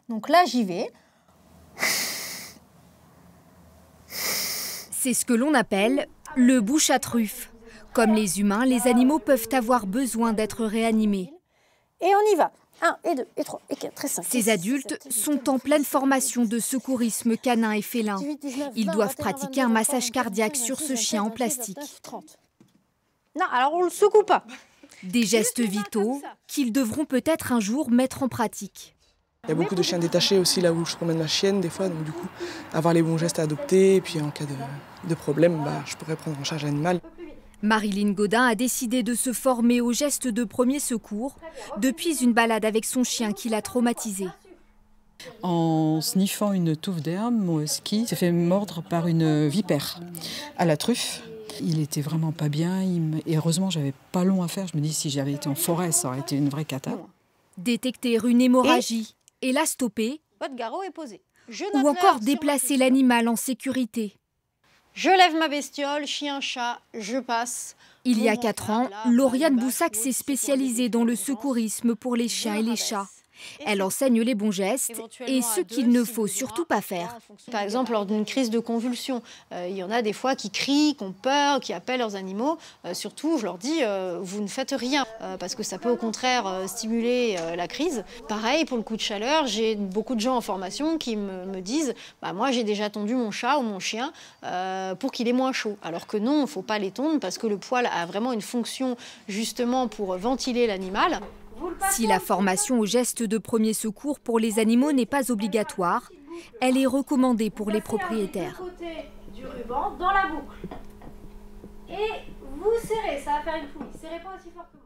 Donc là, j'y vais. C'est ce que l'on appelle le bouche à truffe. Comme les humains, les animaux peuvent avoir besoin d'être réanimés. Et on y va. 1, et 2, et 3, et 4, et 5. Ces adultes sont en pleine formation de secourisme canin et félin. Ils doivent pratiquer un massage cardiaque sur ce chien en plastique. Non, alors on ne le secoue pas. Des gestes vitaux qu'ils devront peut-être un jour mettre en pratique. Il y a beaucoup de chiens détachés aussi là où je promène ma chienne des fois, donc du coup, avoir les bons gestes à adopter, et puis en cas de problème, je pourrais prendre en charge l'animal. Marilyn Godin a décidé de se former aux gestes de premier secours depuis une balade avec son chien qui l'a traumatisé. En sniffant une touffe d'herbe, mon husky s'est fait mordre par une vipère à la truffe. Il était vraiment pas bien et heureusement j'avais pas long à faire. Je me dis si j'avais été en forêt, ça aurait été une vraie cata. Détecter une hémorragie et la stopper. Votre garrot est posé. Ou encore déplacer l'animal en sécurité. Je lève ma bestiole, chien, chat, je passe. Il y a 4 ans, Lauriane Boussac s'est spécialisée dans le secourisme pour les chiens et les chats. Elle enseigne les bons gestes et ce qu'il ne faut surtout pas faire. Par exemple, lors d'une crise de convulsion, il y en a des fois qui crient, qui ont peur, qui appellent leurs animaux. Surtout, je leur dis, vous ne faites rien, parce que ça peut au contraire stimuler la crise. Pareil, pour le coup de chaleur, j'ai beaucoup de gens en formation qui me disent, moi j'ai déjà tondu mon chat ou mon chien pour qu'il ait moins chaud. Alors que non, il ne faut pas les tondre parce que le poil a vraiment une fonction justement pour ventiler l'animal. Si la formation aux gestes de premier secours pour les animaux n'est pas obligatoire, elle est recommandée pour les propriétaires. Côté du ruban dans la boucle. Et vous serrez, ça va faire une poulie. Serrez pas aussi fort que moi.